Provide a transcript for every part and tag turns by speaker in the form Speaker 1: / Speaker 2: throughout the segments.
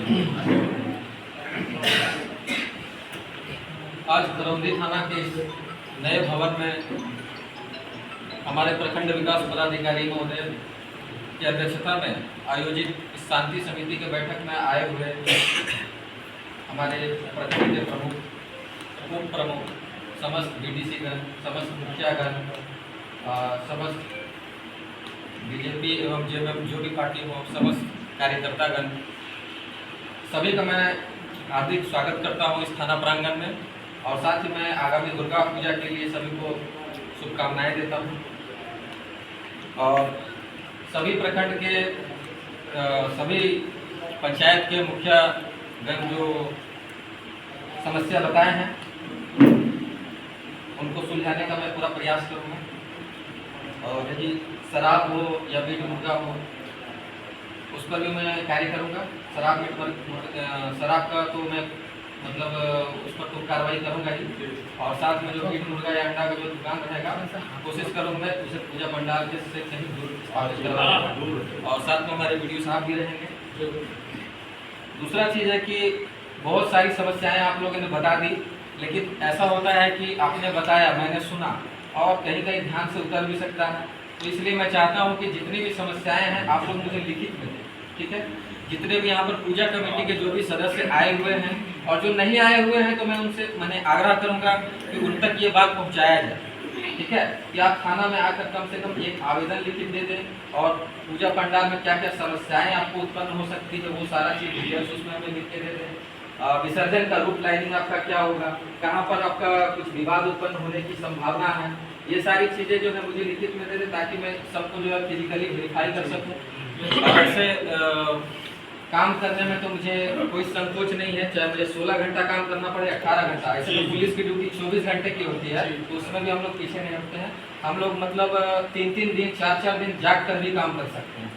Speaker 1: आज करौंदी थाना के इस नए भवन में हमारे प्रखंड विकास पदाधिकारी महोदय की अध्यक्षता में आयोजित इस शांति समिति के बैठक में आए हुए हमारे प्रखंड के प्रमुख उप प्रमुख समस्त बीडीसीगण, समस्त मुखियागण, समस्त बीजेपी एवं जेएमएम जो भी पार्टी हो, समस्त कार्यकर्तागण, सभी का मैं हार्दिक स्वागत करता हूं इस थाना प्रांगण में। और साथ ही मैं आगामी दुर्गा पूजा के लिए सभी को शुभकामनाएं देता हूं। और सभी प्रखंड के सभी पंचायत के मुखियागण जो समस्या बताए हैं उनको सुलझाने का मैं पूरा प्रयास करूँगा। और यदि शराब हो या मीट मुर्गा हो उस पर भी मैं कार्य करूँगा। शराब का तो मैं उस पर तो कार्रवाई करूँगा ही। और साथ में जो मीट मुर्गा या अंडा का जो दुकान रहेगा कोशिश करूँगा उसे पूजा पंडाल के से कहीं दूर स्थापित करवाऊंगा। और साथ में हमारे वीडियो साहब भी रहेंगे। दूसरा चीज़ है कि बहुत सारी समस्याएं आप लोगों ने बता दी, लेकिन ऐसा होता है कि आपने बताया, मैंने सुना और कहीं कहीं ध्यान से उतर भी सकता है। तो इसलिए मैं चाहता हूं कि जितनी भी समस्याएं हैं आप लोग मुझे लिखित में दें, ठीक है। जितने भी यहाँ पर पूजा कमेटी के जो भी सदस्य आए हुए हैं और जो नहीं आए हुए हैं तो मैं उनसे आग्रह करूँगा कि उन तक ये बात पहुँचाया जाए, ठीक है। कि आप थाना में आकर कम से कम एक आवेदन लिखित दे दें और पूजा पंडाल में क्या क्या समस्याएँ आपको उत्पन्न हो सकती है वो सारा चीज़ डिटेल्स उसमें हमें लिख के दे दें। विसर्जन का रूट लाइनिंग आपका क्या होगा, कहाँ पर आपका कुछ विवाद उत्पन्न होने की संभावना है, ये सारी चीज़ें जो है मुझे लिखित में दे दें ताकि मैं सबको जो है फिजिकली वेरीफाई कर सकूँ। और ऐसे काम करने में तो मुझे कोई संकोच नहीं है, चाहे मुझे 16 घंटा काम करना पड़े 18 घंटा। ऐसे तो पुलिस की ड्यूटी 24 घंटे की होती है, तो उसमें भी हम लोग पीछे नहीं हटते हैं। हम लोग 3-3 दिन 4-4 दिन जाग कर भी काम कर सकते हैं।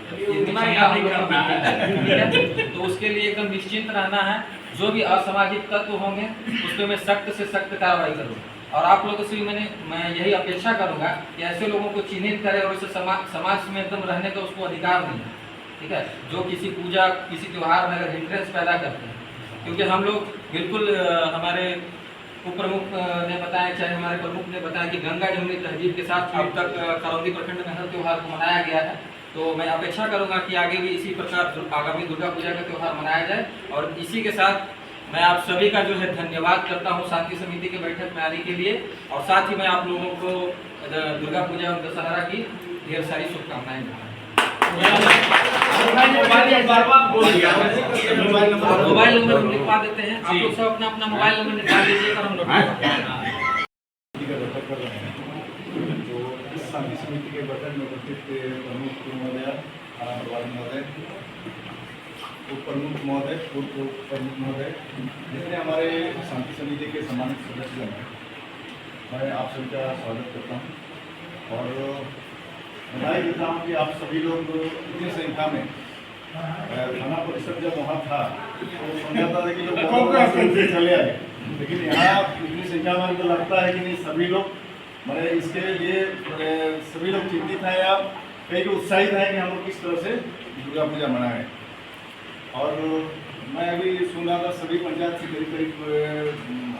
Speaker 1: तो उसके लिए एकदम निश्चिंत रहना है। जो भी असामाजिक तत्व होंगे उस पर मैं सख्त से सख्त कार्रवाई करूँगा। और आप लोगों से भी मैं यही अपेक्षा करूँगा कि ऐसे लोगों को चिन्हित करें और उसे समाज में एकदम रहने का उसको अधिकार नहीं है, ठीक है। जो किसी पूजा किसी त्यौहार में अगर हिंड्रेंस पैदा करते हैं, क्योंकि हम लोग बिल्कुल हमारे उप प्रमुख ने बताया, चाहे हमारे प्रमुख ने बताया कि गंगा जमुनी तहजीब के साथ अब तक करौंदी प्रखंड में हर त्यौहार को मनाया गया है। तो मैं अपेक्षा करूंगा कि आगे भी इसी प्रकार आगामी दुर्गा पूजा का त्यौहार मनाया जाए। और इसी के साथ मैं आप सभी का जो है धन्यवाद करता हूं शांति समिति की बैठक में आने के लिए। और साथ ही मैं आप लोगों को दुर्गा पूजा और दशहरा की ढेर सारी शुभकामनाएं देता हूं। मोबाइल नंबर हम लिखवा देते हैं, आप लोग सब अपना अपना मोबाइल नंबर निकाल लीजिएगा। हम
Speaker 2: शांति समिति के बैठक में उपस्थित प्रमुख महोदय, महोदय, उप प्रमुख महोदय, पूर्व उप प्रमुख महोदय, जितने हमारे शांति समिति के सम्मानित सदस्य हैं, मैं आप सभी का स्वागत करता हूं। और बधाई देता हूं कि आप सभी लोग इतनी संख्या में थाना परिषद जब वहाँ था तो समझा था कि लोग चले आए, लेकिन यहाँ इतनी संख्या में मुझे लगता है कि नहीं सभी लोग इसके लिए सभी लोग चिंतित हैं या कई लोग उत्साहित हैं कि हम लोग किस तरह से दुर्गा पूजा मनाएं। और मैं अभी सुन रहा था सभी पंचायत से करीब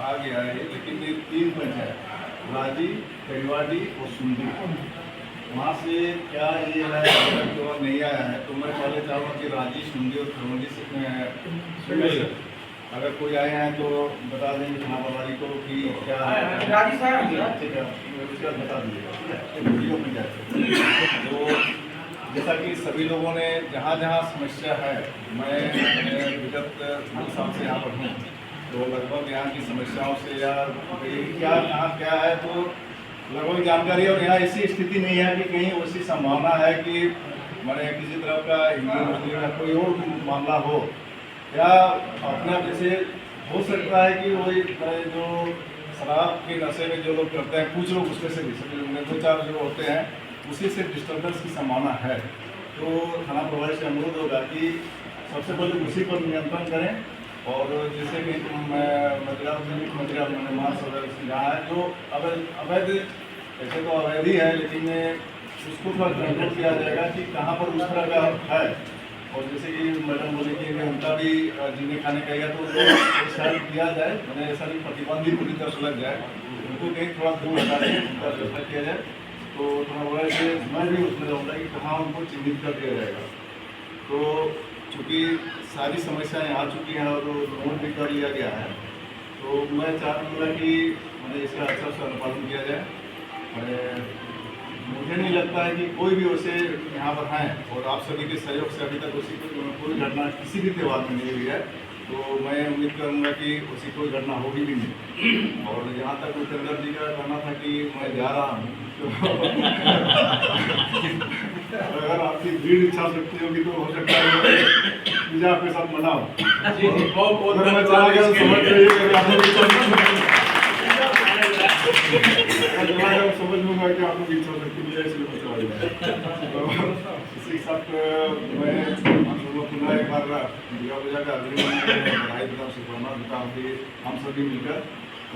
Speaker 2: आ गया है, लेकिन ये 3 पंचायत राजी, करिवाडी और सुंदी, वहाँ से क्या ये है तो नहीं आया है। तो मैं पहले चाहूँगा कि राजी, सुंदी और करौंदी से अगर कोई आए हैं तो बता देंगे थाना प्रभारी को कि क्या है। राजी साहब ठीक है, उसका बता दीजिएगा। तो जैसा कि सभी लोगों ने जहाँ जहाँ समस्या है, मैं विगत 2 साल से यहाँ पर हूँ, तो लगभग यहाँ की समस्याओं से या क्या यहाँ क्या है तो लगभग जानकारी। और यहाँ ऐसी स्थिति नहीं है कि कहीं ऐसी संभावना है कि किसी तरह का हिंदू मंदिर या कोई और मामला हो, या अपना जैसे हो सकता है कि वही जो शराब के नशे में जो लोग करते हैं, कुछ लोग उसमें से 2-4 जो होते हैं उसी से डिस्टर्बेंस की संभावना है। तो थाना प्रभारी से अनुरोध होगा कि सबसे पहले उसी पर नियंत्रण करें। और जैसे कि मदिरा मांस वगैरह जहाँ है जो अवैध, ऐसे तो अवैध ही है, लेकिन उसको थोड़ा कंट्रोल किया जाएगा कि कहाँ पर उस तरह का है। और जैसे कि मैडम बोले कि उनका भी भी जीने खाने का या तो ऐसा ही किया जाए, मैंने ऐसा नहीं प्रतिबंध ही पूरी तरह से लग जाए, उनको कहीं थोड़ा दूर हटा के उनका व्यवस्था किया जाए, तो थोड़ा वैसे मैं भी उसमें रहूँगा कि कहाँ उनको चिन्हित कर दिया जाएगा। तो चूँकि सारी समस्याएं आ चुकी हैं और नोट भी कर लिया गया है, तो मैं चाहूँगा कि मैंने इसका अच्छा से अनुपालन किया जाए। मुझे नहीं लगता है कि कोई भी वैसे यहाँ पर हैं, और आप सभी के सहयोग से अभी तक उसी कोई घटना किसी भी त्यौहार में नहीं हुई है, तो मैं उम्मीद करूँगा कि उसी कोई घटना होगी भी नहीं। और जहाँ तक उपेंद्र जी का कहना था कि मैं जा रहा हूँ, तो अगर आपकी भीड़ इच्छा शक्ति होगी तो हो सकता है पूजा आपके साथ मनाओ। अगर मैं चला गया तो समझ रही समझ लूँगा कि आपको इच्छा शक्ति मिले, इसलिए मैं चला गया। इसी के साथ मैं पुनः एक बार दुर्गा पूजा का अग्रिम बधाई देता हूँ, शुभकामना देता हूँ कि हम सभी मिलकर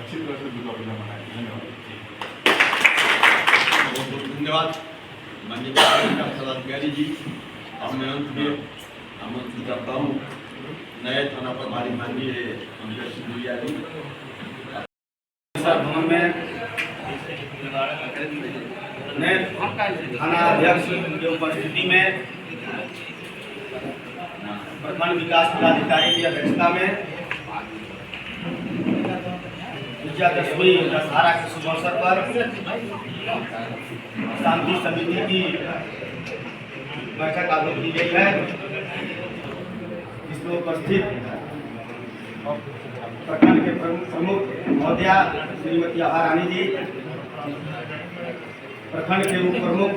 Speaker 2: अच्छी तरह से दुर्गा पूजा मनाएं। धन्यवाद।
Speaker 3: बहुत बहुत धन्यवाद माननीय पदाधिकारी जी। अब मैं अंत में आमंत्रित करता हूँ नए थाना प्रभारी माननीय पंकज सिंधिया जी।
Speaker 4: भवन में नए थाना अध्यक्ष की उपस्थिति में प्रखंड विकास पदाधिकारी की अध्यक्षता में विजयादशमी दशहरा के शुभ अवसर पर शांति समिति की बैठक आयोजित की गई है, जिसमें उपस्थित प्रखंड के प्रमुख महोदया श्रीमती आभा रानी जी, प्रखंड के उप प्रमुख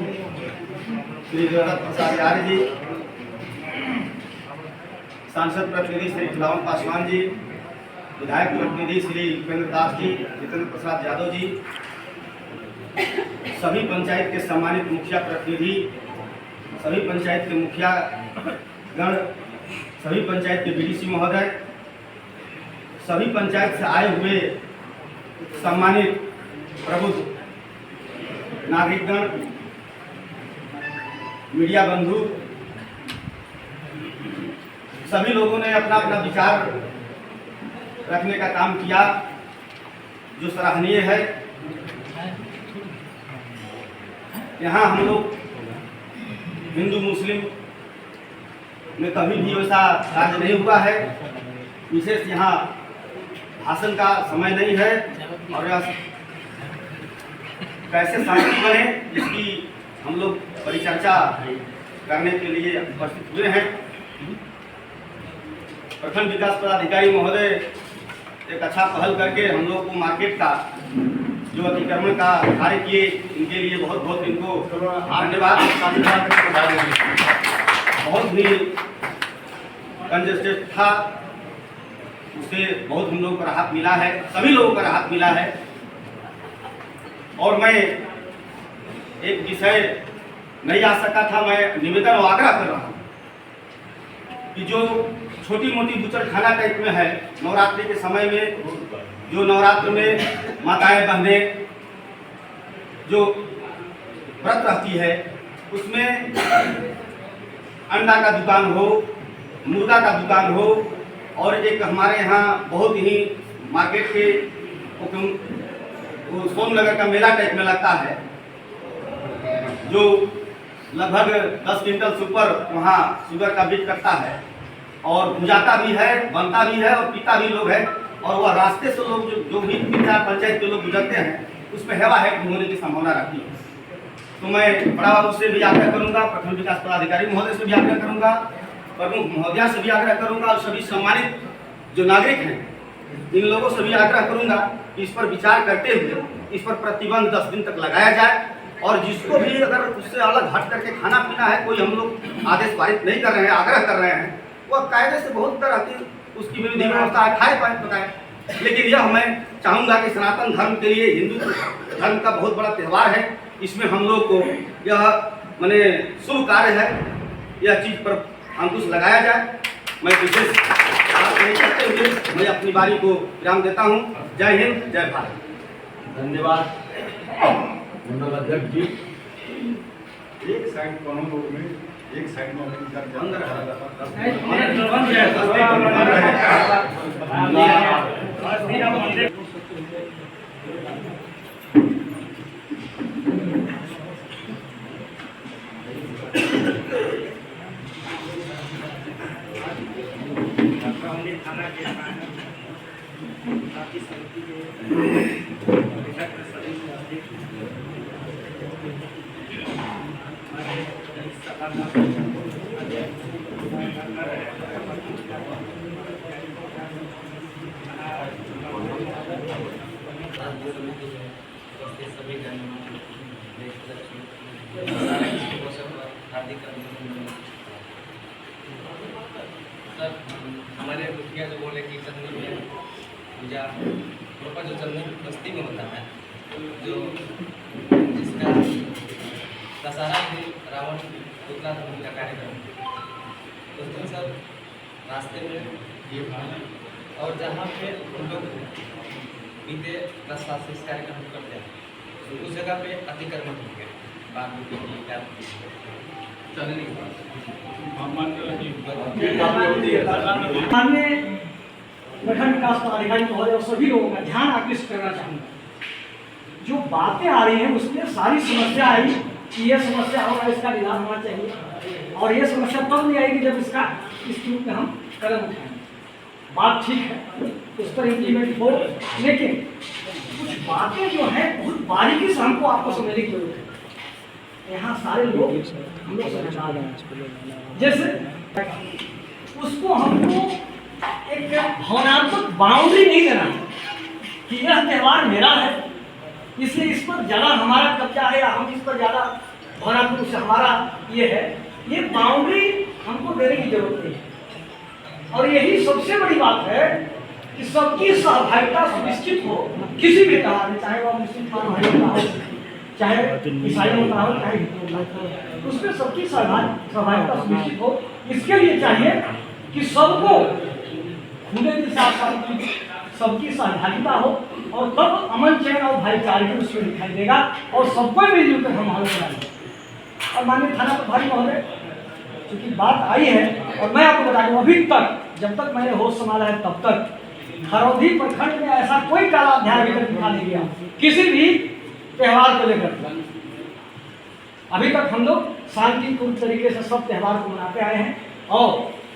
Speaker 4: श्री जगत प्रसाद आर्य जी, सांसद प्रतिनिधि श्री खिलावन पासवान जी, विधायक प्रतिनिधि श्री उपेंद्र दास जी, जितेंद्र प्रसाद यादव जी, सभी पंचायत के सम्मानित मुखिया प्रतिनिधि, सभी पंचायत के मुखिया गण, सभी पंचायत के बीडीसी महोदय, सभी पंचायत से आए हुए सम्मानित प्रबुद्ध नागरिकगण, मीडिया बंधु, सभी लोगों ने अपना अपना विचार रखने का काम किया, जो सराहनीय है। यहाँ हम लोग हिंदू मुस्लिम में कभी भी वैसा कार्य नहीं हुआ है। विशेष यहाँ भाषण का समय नहीं है और यह कैसे शांति बने इसकी हम लोग परिचर्चा करने के लिए उपस्थित हुए हैं। प्रखंड विकास पदाधिकारी महोदय एक अच्छा पहल करके हम लोग को मार्केट का जो अतिक्रमण का कार्य किए, इनके लिए बहुत बहुत इनको धन्यवाद। बहुत ही कंजेस्टेड था, उससे बहुत हम लोगों को राहत मिला है, सभी लोगों को राहत मिला है। और मैं एक विषय नहीं आ सका था, मैं निवेदन और आग्रह कर रहा हूँ कि जो छोटी मोटी बुचड़ खाना टाइप में है, नवरात्रि के समय में जो नवरात्र में माताएं बहनें जो व्रत रहती है, उसमें अंडा का दुकान हो, मुर्गा का दुकान हो, और एक हमारे यहाँ बहुत ही मार्केट के सोमनगर का मेला टाइप में लगता है, जो लगभग 10 क्विंटल से ऊपर वहाँ शुगर का बीज करता है, और भुजाता भी है, बनता भी है और पीता भी लोग है। और वह रास्ते से लोग जो भी 3-4 पंचायत के लोग गुजरते हैं, उसमें हेवा हेक होने की संभावना रहती है। तो मैं बड़ा बाबू से भी आग्रह करूँगा, प्रखंड विकास पदाधिकारी महोदय से भी आग्रह करूँगा, प्रमुख महोदया से भी आग्रह करूँगा, और सभी सम्मानित जो नागरिक हैं, इन लोगों से भी आग्रह करूँगा कि इस पर विचार करते हुए इस पर प्रतिबंध 10 दिन तक लगाया जाए। और जिसको भी अगर उससे अलग हट करके खाना पीना है, कोई हम लोग आदेश पारित नहीं कर रहे हैं, आग्रह कर रहे हैं, वह कायदे से बहुत तरह की उसकी विधि व्यवस्था है, खाए पाए बताए। लेकिन यह मैं चाहूँगा कि सनातन धर्म के लिए, हिंदू धर्म का बहुत बड़ा त्यौहार है, इसमें हम लोग को यह माने शुभ कार्य है, यह चीज़ पर अंकुश लगाया जाए। मैं विशेष बात नहीं करते हुए मैं अपनी बारी को विराम देता हूँ। जय हिंद, जय भारत।
Speaker 3: धन्यवाद मंडल अध्यक्ष जी।
Speaker 2: एक साइड कॉर्नर में एक साइड में
Speaker 5: थाना के सभी हार्दिक सर, हमारे मुखिया जो बोले कि चंदनी में पूजा प्रॉपर जो चंदनी बस्ती में होता है, जो जिसका दशहरा भी रावण पुतला दहन का कार्यक्रम, उस दिन सब रास्ते में भीड़ भाड़ और जहाँ पे हम लोग बीते 10 साल से इस कार्यक्रम को करते हैं, तो उस जगह पे अतिक्रमण हो गया
Speaker 6: माननीय प्रखंड विकास पदाधिकारी महोदय और सभी लोगों का ध्यान आकृष्ट करना चाहूँगा। जो बातें आ रही हैं उसमें सारी समस्या आई कि ये समस्या होगा, इसका निदान होना चाहिए, और ये समस्या तब नहीं आएगी जब इसका इस रूप में हम कदम उठाएंगे। बात ठीक है, उस पर इम्प्लीमेंट हो, लेकिन कुछ बातें जो हैं बहुत बारीकी से हमको आपको समझने की जरूरत है। यहाँ सारे लोग हम लोग समझदार हैं, जैसे उसको हमको एक भावनात्मक बाउंड्री नहीं देना कि यह त्यौहार मेरा है इसलिए इस पर ज़्यादा हमारा कब्जा है या हम इस पर ज़्यादा भावनात्मक रूप से हमारा ये है, ये बाउंड्री हमको देने की जरूरत नहीं है। और यही सबसे बड़ी बात है कि सबकी सहभागिता सुनिश्चित हो किसी भी त्यौहार में, चाहे वह मुस्लिम भाइयों का हो, चाहे ईसाइयों का हो, चाहे हिंदुओं का हो, उसमें सबकी सहभागिता सुनिश्चित हो। इसके लिए चाहिए कि सबको खुले दिल से सबकी सहभागिता हो, और तब अमन चैन और भाईचारे उसमें दिखाई देगा, और सबको मिलजुल कर हम माहौल बनाएंगे। और माननीय थाना प्रभारी महोदय, क्योंकि बात आई है, और मैं आपको बता दूं, अभी तक जब तक मैंने होश संभाला है तब तक खरौंधी प्रखंड में ऐसा कोई काला अध्याय अभी तक दिखा नहीं गया किसी भी त्यौहार को लेकर। अभी तक हम लोग शांतिपूर्ण तरीके से सब त्यौहार को मनाते आए हैं, और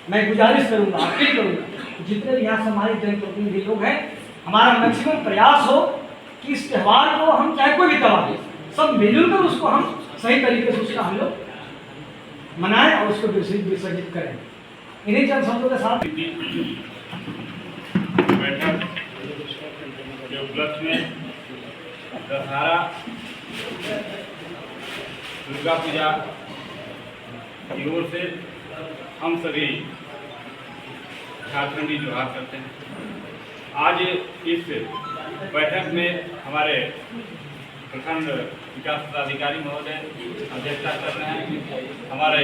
Speaker 6: मैं गुजारिश करूंगा, अपील करूंगा, जितने भी यहाँ हमारे जनप्रतिनिधि लोग हैं, हमारा मैक्सिमम प्रयास हो कि इस त्यौहार को हम, चाहे कोई भी त्यौहार सब मिलजुल कर उसको हम सही तरीके से उसका हम लोग मनाएं और उसको विसर्जित करें। इन्हीं चंद शब्दों के साथ
Speaker 5: बैठक के उपलक्ष्य में दशहरा दुर्गा पूजा की ओर से हम सभी झारखंडी जोहार करते हैं। आज इस बैठक में हमारे प्रखंड विकास पदाधिकारी महोदय अध्यक्षता कर रहे हैं। हमारे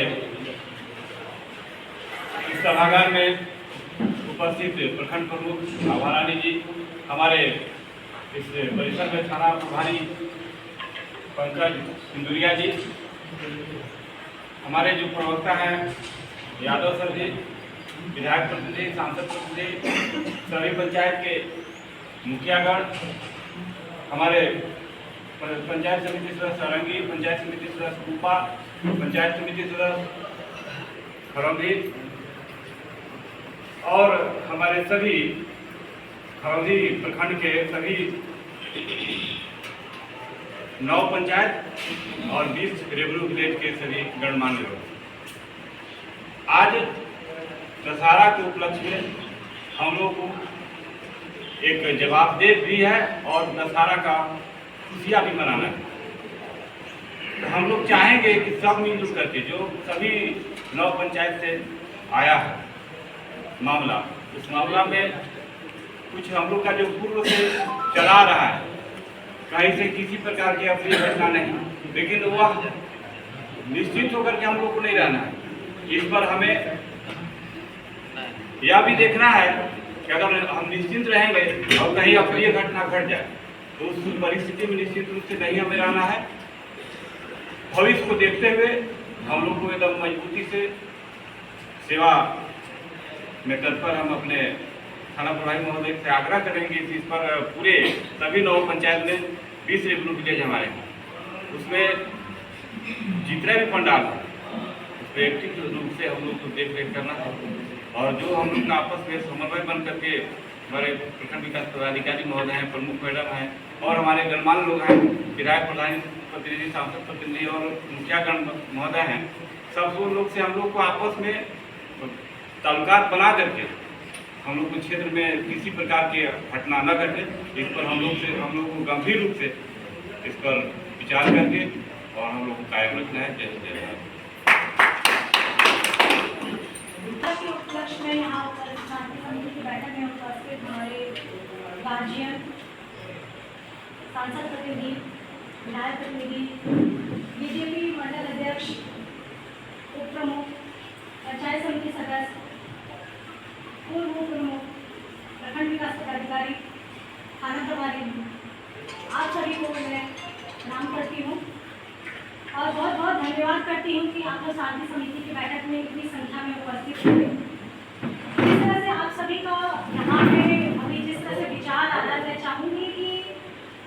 Speaker 5: इस सभागार में उपस्थित प्रखंड प्रमुख आभारानी जी, हमारे इस परिसर में थाना प्रभारी पंकज सिंदुरिया जी, हमारे जो प्रवक्ता हैं यादव सर जी, विधायक प्रतिनिधि, सांसद प्रतिनिधि, सभी पंचायत के मुखियागण, हमारे पंचायत समिति सदस्य सारंगी, पंचायत समिति सदस्य रूपा, पंचायत समिति सदस्य खरौंधी, और हमारे सभी खरौंधी प्रखंड के सभी 9 पंचायत और 20 रेवेन्यू विलेज के सभी गणमान्य लोग, आज दशहरा के उपलक्ष्य में हम लोग को एक जवाबदेह भी है और दशहरा का खुशियाँ भी मनाना है। तो हम लोग चाहेंगे कि सब मिलजुल करके, जो सभी 9 पंचायत से आया है मामला, इस मामला में कुछ हम लोग का जो पूर्व से चला रहा है, कहीं से किसी प्रकार की अप्रिय घटना नहीं, लेकिन वह निश्चित होकर के हम लोग को नहीं रहना है। इस पर हमें यह भी देखना है कि अगर हम निश्चिंत रहेंगे और कहीं अप्रिय घटना घट जाए तो उस परिस्थिति में निश्चित रूप से नहीं हमें रहना है। भविष्य को देखते हुए हम लोग को एकदम मजबूती से सेवा में तत्पर हम अपने थाना प्रभारी महोदय से आग्रह करेंगे कि इस पर पूरे सभी 9 पंचायत में 20 रेवन्यू विलेज हमारे हैं, उसमें जितने भी पंडाल हैं उस पर एक्टिव रूप से हम लोग को देख रेख करना है और जो हम लोग का आपस में समन्वय बन करके हमारे प्रखंड विकास पदाधिकारी महोदय हैं, प्रमुख मैडम हैं और हमारे गणमान्य लोग हैं, विधायक प्रधान प्रतिनिधि, सांसद प्रतिनिधि और मुखियागण महोदय हैं, सब लोग से हम लोग को आपस में ताल्लुकात बना करके हम लोग को क्षेत्र में किसी प्रकार की घटना न घटे, इस पर हम लोग को गंभीर रूप से इस पर विचार करके और हम लोग को कायम रखना है। जय जय भारत।
Speaker 7: के उपलक्ष्य में यहाँ पर शांति समिति की बैठक में उपस्थित हमारे गार्जियन, सांसद प्रतिनिधि, विधायक प्रतिनिधि, बीजेपी मंडल अध्यक्ष, उप प्रमुख, पंचायत समिति सदस्य, पूर्व उप प्रमुख, प्रखंड विकास पदाधिकारी, थाना प्रभारी, आप सभी को मैं प्रणाम करती हूँ और बहुत बहुत धन्यवाद करती हूँ कि आप लोग शांति समिति की बैठक में इतनी संख्या में उपस्थित हुए। जिस तरह से आप सभी का यहाँ पे अभी जिस तरह से विचार आ रहा है, मैं चाहूँगी कि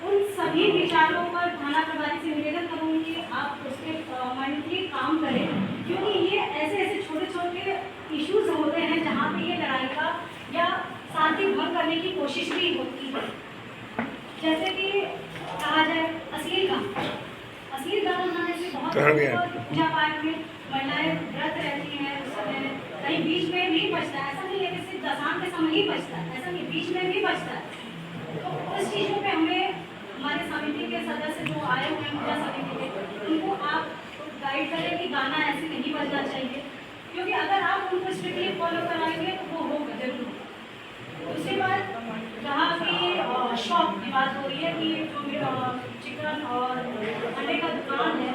Speaker 7: उन सभी विचारों पर थाना प्रभारी से निवेदन करूँगी कि आप उसके मंथली काम करें, क्योंकि ये ऐसे ऐसे छोटे छोटे इश्यूज होते हैं जहाँ पे ये लड़ाई का या शांति भंग करने की कोशिश भी होती है। जैसे कि कहा जाए अश्लील गाना गाने से बहुत पूजा पाठ में महिलाएं व्रत रहती हैं, उस समय कहीं बीच में भी बचता है, ऐसा नहीं है कि सिर्फ दशाम के समय ही बचता है, ऐसा नहीं, बीच में भी बचता है। तो उस चीज़ों पे हमें हमारे समिति के सदस्य जो आए हुए हैं पूजा समिति के, उनको आप गाइड करें कि गाना ऐसे नहीं बजना चाहिए, क्योंकि अगर आप उनको स्ट्रिक्टली फॉलो कराएंगे तो वो होगा जरूर। दूसरी बात, जहाँ की शॉप की बात हो रही है कि जो चिकन और अंडे का दुकान है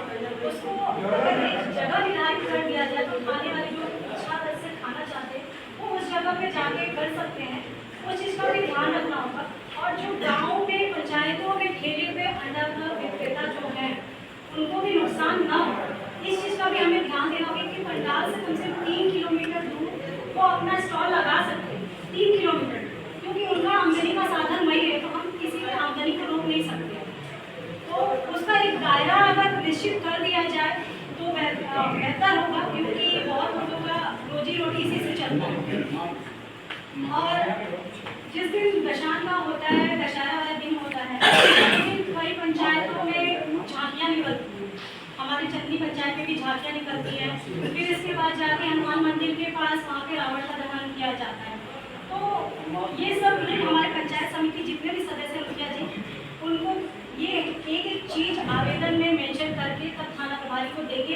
Speaker 7: उसको अगर एक जगह निर्धारित कर दिया जाए तो खाने वाले जो अच्छा तरह से खाना चाहते हैं वो उस जगह पे जाके कर सकते हैं, उस चीज़ का भी ध्यान रखना होगा। और जो गाँव में पंचायतों में ठेले पे अंडा का विक्रेता जो है उनको भी नुकसान ना हो, इस चीज़ का भी हमें ध्यान देना होगा कि पंडाल से कम से कम 3 किलोमीटर दूर वो अपना स्टॉल लगा सकते हैं, 3 किलोमीटर, क्योंकि उनका आमदनी का साधन वही है, तो हम किसी की आमदनी को रोक नहीं सकते। तो उसका एक दायरा अगर निश्चित कर दिया जाए तो बेहतर होगा, क्योंकि बहुत लोगों का रोजी रोटी इसी से चलता है। और जिस दिन दशहरा होता है, दशहरा वाला दिन होता है, उस दिन कई पंचायतों में झांकियाँ निकलती हैं, हमारी चंदनी पंचायत में भी झांकियाँ निकलती हैं, फिर इसके बाद जाके हनुमान मंदिर के पास वहाँ पे रावण का दहन किया जाता है। तो ये सब हमारे पंचायत समिति जितने भी सदस्य मुखिया जी, उनको ये एक चीज़ आवेदन में मेंशन करके तब थाना प्रभारी को देंगे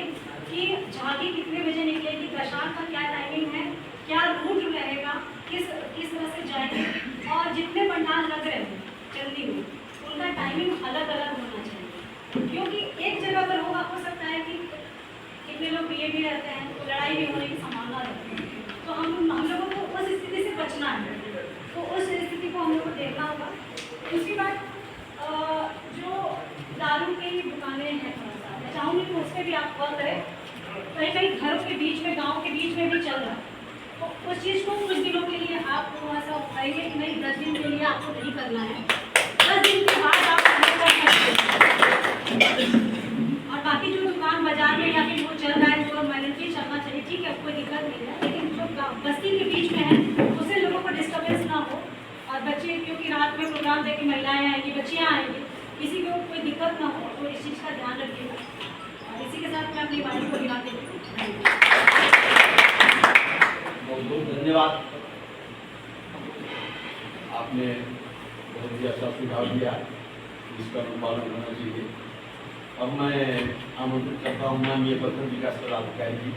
Speaker 7: कि झांकी कितने बजे निकलेगी, दशहरा का क्या टाइमिंग है, क्या रूट रहेगा, किस तरह से जाएंगे, और जितने पंडाल लग रहे हैं चंदी में उनका टाइमिंग अलग अलग होना चाहिए, क्योंकि एक जगह पर हो सकता है कि कितने लोग ये भी रहते हैं तो लड़ाई भी होने की संभावना रहती है। तो हम लोगों को उस स्थिति से बचना है, तो उस स्थिति को हम लोग को देखना होगा। दूसरी बात, जो दारू की दुकानें हैं, थोड़ा सा मैं चाहूँगी कि उस पर भी आप गौर करें, कहीं कहीं घरों के बीच में, गाँव के बीच में भी चल रहा है, तो उस चीज़ को कुछ दिनों के लिए आप थोड़ा सा उठाइए कि नहीं, 10 दिन के लिए आपको नहीं करना है, 10 दिन के बाद आप कर सकते हैं। और बाकी जो दुकान बाजार में या फिर वो चल रहा है जो मैनेजमेंट चलना चाहिए, ठीक है, कोई दिक्कत नहीं है, लेकिन जो बस्ती के बीच में है उससे लोगों को डिस्टर्बेंस ना हो, और बच्चे, क्योंकि रात में प्रोग्राम देखे महिलाएं आएंगी, बच्चियाँ आएंगी, किसी को कोई दिक्कत ना हो, तो इस चीज़ का ध्यान रखिएगा। और इसी के साथ मैं अपनी वाणी को विराम देती हूँ।
Speaker 3: बहुत बहुत धन्यवाद, आपने बहुत ही अच्छा सुझाव दिया, इसका अनुपालन होना चाहिए। अब मैं आमंत्रित करता हूँ माननीय प्रखंड विकास पदाधिकारी जी,